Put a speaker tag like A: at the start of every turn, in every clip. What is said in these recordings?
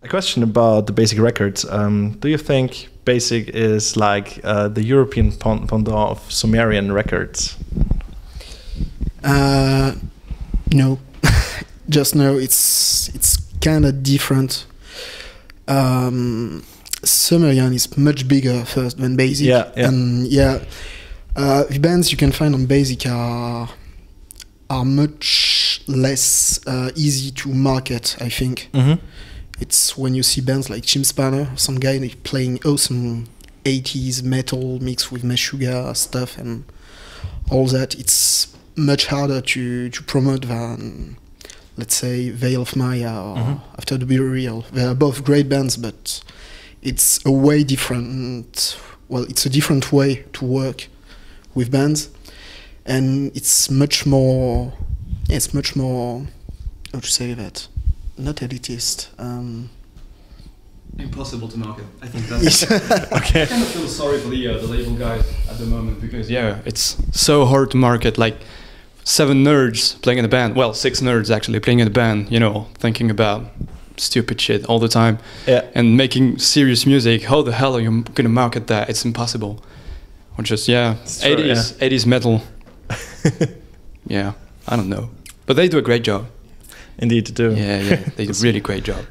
A: A question about the Basic Records. Do you think Basic is like the European pendant of Sumerian Records?
B: No, just no. It's kind of different. Sumerian is much bigger first than Basic. And the bands you can find on Basic are much less easy to market, I think. It's when you see bands like Chim Spanner, some guy playing awesome 80s metal mixed with Meshuggah stuff and all that, it's much harder to promote than, let's say, Veil of Maya or After the Burial. They're both great bands, but it's a way different, well, it's a different way to work with bands, and it's much more, how to say that, not elitist.
C: Impossible to market. I think that's okay. I kind of feel sorry for the label guys at the moment, because it's so hard to market. Like 7 nerds playing in a band. Well, 6 nerds actually playing in a band. You know, thinking about stupid shit all the time. And making serious music. How the hell are you gonna market that? It's impossible. Or just 80s metal. Yeah, I don't know, but they do a great job.
A: Indeed, they do.
C: Yeah, they do a really great job.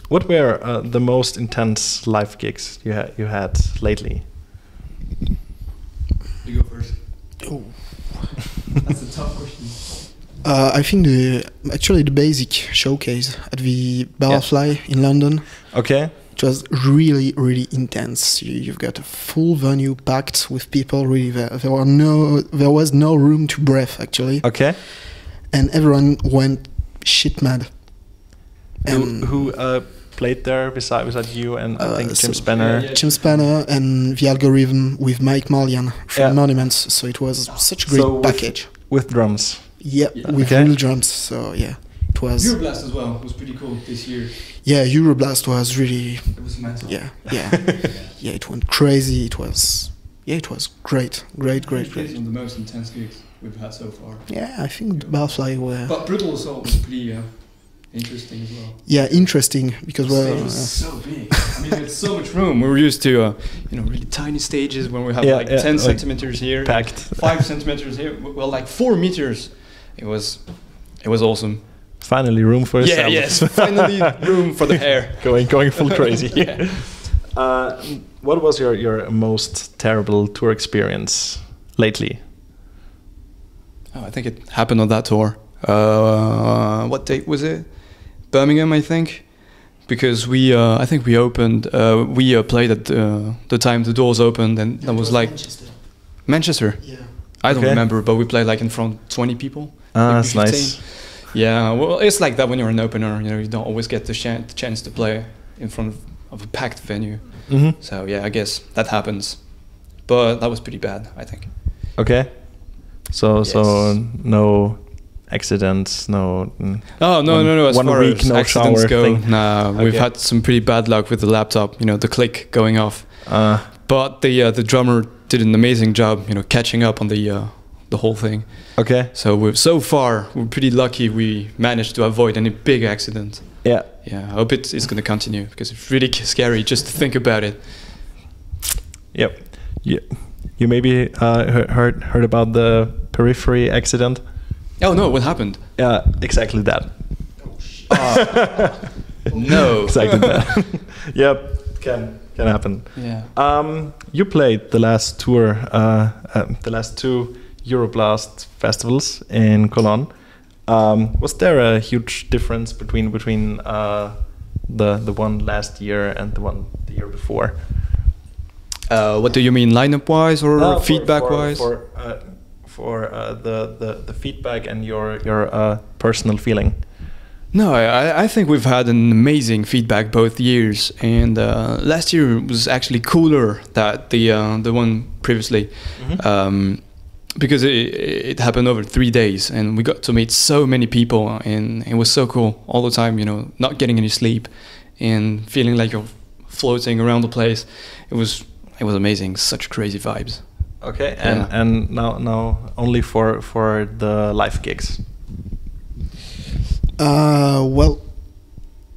A: What were the most intense live gigs you had lately?
C: You go first.
B: Oh,
C: that's a tough question.
B: I think actually the Basic showcase at the Barfly in London.
A: Okay.
B: It was really, really intense. You've got a full venue packed with people. Really, there was no room to breathe actually.
A: Okay.
B: And everyone went shit mad.
A: Who played there beside you and I think Chim Spanner?
B: Chim Spanner and The Algorithm with Mike Marlian from Monuments. So it was such a great package.
A: With drums.
B: Yeah, with real drums. So yeah, it was.
C: Euroblast as well was pretty cool this year.
B: Yeah, Euroblast was really.
C: It was mental.
B: Yeah. It went crazy. It was. Yeah, it was great.
C: One of the most intense gigs we've had so far.
B: Yeah, I think the Barfly were.
C: But Brutal Assault was pretty interesting as well.
B: Yeah, interesting because
C: it was so big. I mean, there's so much room. We were used to really tiny stages when we have 10 centimeters here,
A: packed,
C: 5 centimeters here. Well, like 4 meters. It was awesome.
A: Finally, room for yourself.
C: Yes, finally room for the hair.
A: going full crazy. What was your most terrible tour experience lately?
C: Oh, I think it happened on that tour. What date was it? Birmingham, I think. Because I think we opened. We played at the time the doors opened, and that was like Manchester.
B: Yeah.
C: I don't remember, but we played like in front of 20 people.
A: That's nice.
C: Yeah, well, it's like that when you're an opener. You know, you don't always get the chance to play in front of a packed venue. So yeah, I guess that happens. But that was pretty bad, I think.
A: Okay. So no accidents, no.
C: Oh no! As
A: 1
C: far
A: week,
C: as
A: no
C: accidents
A: shower
C: go,
A: thing.
C: nah, we've had some pretty bad luck with the laptop. You know, the click going off. But the drummer did an amazing job. You know, catching up on the whole thing.
A: Okay.
C: So we're pretty lucky. We managed to avoid any big accident.
A: Yeah.
C: Yeah. I hope it's going to continue because it's really scary just to think about it.
A: Yep. Yeah. You maybe heard about the periphery accident?
C: Oh no! What happened?
A: Yeah, exactly that.
C: No.
A: Exactly that. Yep, can happen.
C: Yeah.
A: You played the last tour, the last 2 Euroblast festivals in Cologne. Was there a huge difference between the one last year and the one the year before?
C: What do you mean, lineup-wise or feedback-wise?
A: For the feedback and your personal feeling.
C: No, I think we've had an amazing feedback both years, and last year was actually cooler than the one previously, because it happened over 3 days, and we got to meet so many people, and it was so cool all the time. You know, not getting any sleep, and feeling like you're floating around the place. It was amazing. Such crazy vibes.
A: Okay, and now only for the live gigs.
B: Well,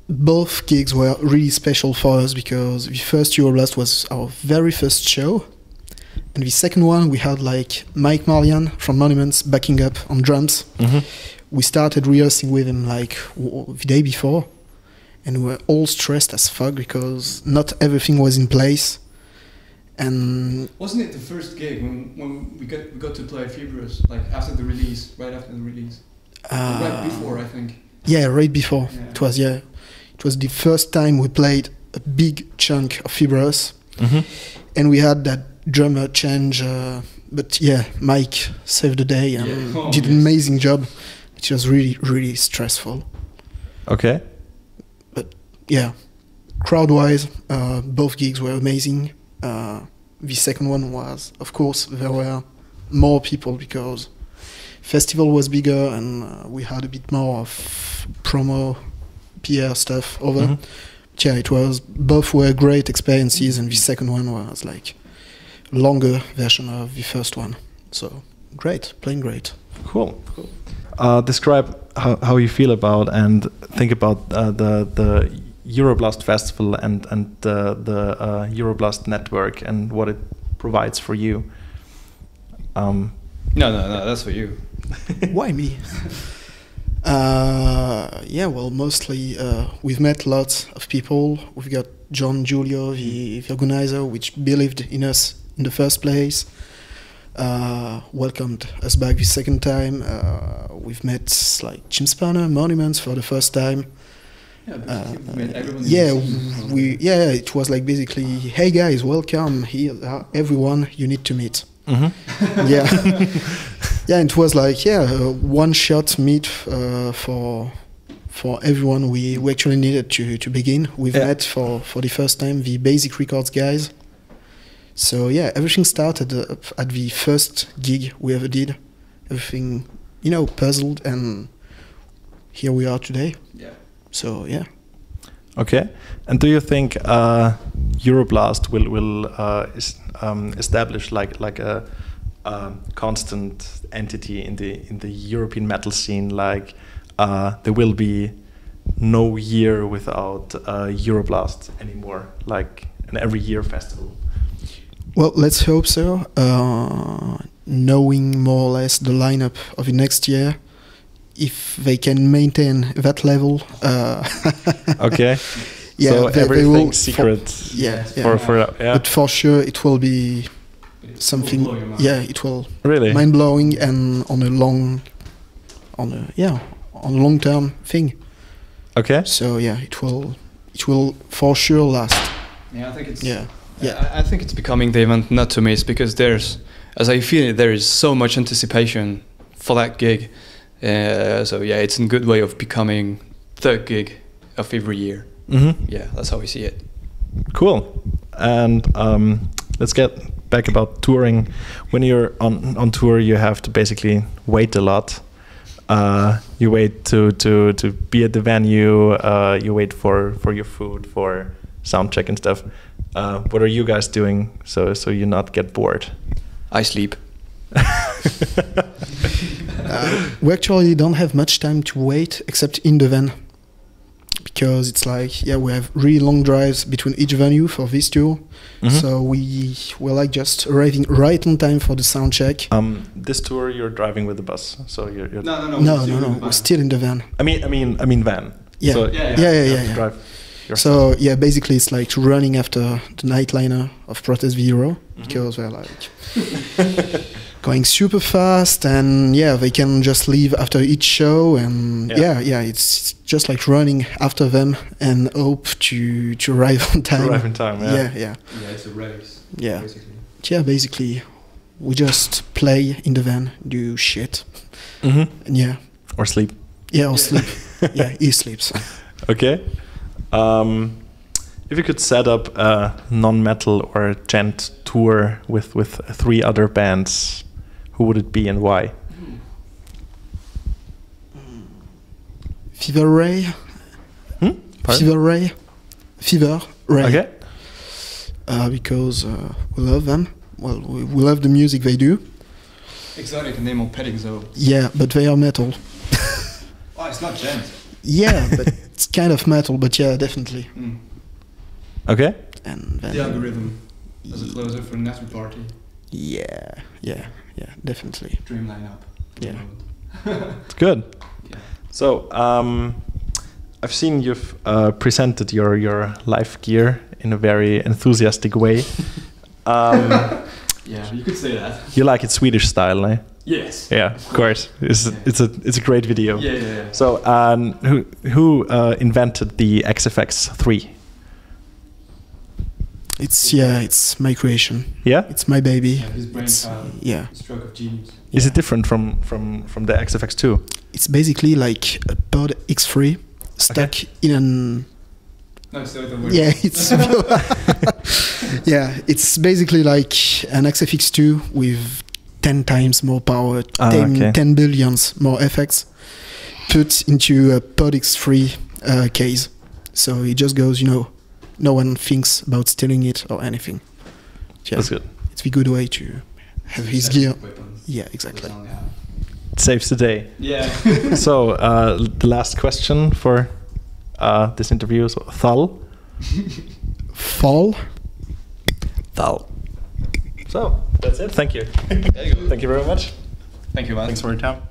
B: both gigs were really special for us because the first Euroblast was our very first show, and the second one we had like Mike Marlian from Monuments backing up on drums. We started rehearsing with him like the day before, and we were all stressed as fuck because not everything was in place. And
C: wasn't it the first gig when we got to play Fibrous, like after the release, right after the release? Right before, I think.
B: Yeah, right before.
C: Yeah.
B: It was the first time we played a big chunk of Fibrous, and we had that drummer change. But yeah, Mike saved the day and did an amazing job. It was really, really stressful.
A: Okay.
B: But yeah, crowd-wise, both gigs were amazing. The second one was, of course, there were more people because festival was bigger and we had a bit more of promo, PR stuff over. But yeah, both were great experiences, and the second one was like longer version of the first one. So great, playing great.
A: Cool. Describe how you feel about and think about the Euroblast Festival and the Euroblast network and what it provides for you.
C: No, that's for you.
B: Why me? Yeah, well, mostly we've met lots of people. We've got John Giulio, the organizer, which believed in us in the first place. Welcomed us back the second time. We've met like Jim Spanner, Monuments for the first time. It was like basically, hey guys, welcome here, everyone you need to meet. It was like one shot meet for everyone we actually needed to begin. We've met for the first time the Basic Records guys. So yeah, everything started at the first gig we ever did. Everything, puzzled, and here we are today. Yeah. So yeah. Okay,
A: and do you think Euroblast will establish like a constant entity in the European metal scene? Like there will be no year without Euroblast anymore, like an every year festival.
B: Well, let's hope so. Knowing more or less the lineup of the next year, if they can maintain that level.
A: Okay.
B: Yeah,
A: so everything's secret.
B: For But for sure, it will be something. It will
A: really
B: mind blowing and on a long term thing.
A: Okay.
B: So yeah, it will for sure last.
C: Yeah, I think it's.
B: I
C: think it's becoming the event not to miss because as I feel it, there is so much anticipation for that gig. It's a good way of becoming the gig of every year. Yeah, that's how we see it.
A: Cool. And let's get back about touring. When you're on tour, you have to basically wait a lot. You wait to be at the venue. You wait for your food, for sound check and stuff. What are you guys doing so you not get bored?
C: I sleep.
B: We actually don't have much time to wait except in the van, because it's like we have really long drives between each venue for this tour. So we're like just arriving right on time for the sound check.
A: This tour you're driving with the bus, so you're
B: no, we're still in the van.
A: I mean van.
B: Yeah.
A: So
B: Drive so basically it's like running after the nightliner of Protest Vero, because we're like going super fast, and they can just leave after each show, and it's just like running after them and hope to arrive on time.
C: Yeah, it's a race.
B: Yeah, basically we just play in the van, do shit, and
A: or sleep.
B: Or sleep. He sleeps.
A: Okay. If you could set up a non-metal or a gent tour with 3 other bands, who would it be and why?
B: Fever Ray. Fever Ray.
A: Okay.
B: Because we love them. Well, we love the music they do.
C: Exotic name of Petting Zoo.
B: Yeah, but they are metal.
C: Oh, it's not gent.
B: Yeah, but It's kind of metal, but yeah, definitely.
A: Okay.
B: And then
C: The algorithm as a closer for Nestle Party.
B: yeah, definitely.
C: Dream lineup.
B: Yeah.
A: It's good.
C: Yeah.
A: So I've seen you've presented your live gear in a very enthusiastic way.
C: Yeah, you could say that.
A: You like it Swedish style, eh?
C: Yes.
A: Yeah, of course. It's a great video.
C: Yeah.
A: So who invented the XFX 3?
B: It's my creation.
A: Yeah.
B: It's my baby.
C: Yeah, his brainchild.
B: Yeah.
C: Stroke of genius.
A: Is it different from the XFX 2?
B: It's basically like a Pod X3 stuck in an.
C: No, it's the other way.
B: Yeah, it's yeah. It's basically like an XFX2 with 10 times more power, 10 billions more effects, put into a Pod X3 case. So it just goes, no one thinks about stealing it or anything. Yeah,
A: That's good.
B: it's a good way to have his gear. Yeah, exactly.
A: It saves the day.
C: Yeah.
A: So the last question for this interview is Thal.
B: Fall.
A: Thal. So that's it. Thank you. There you go. Thank you very much.
C: Thank you, man.
A: Thanks for your time.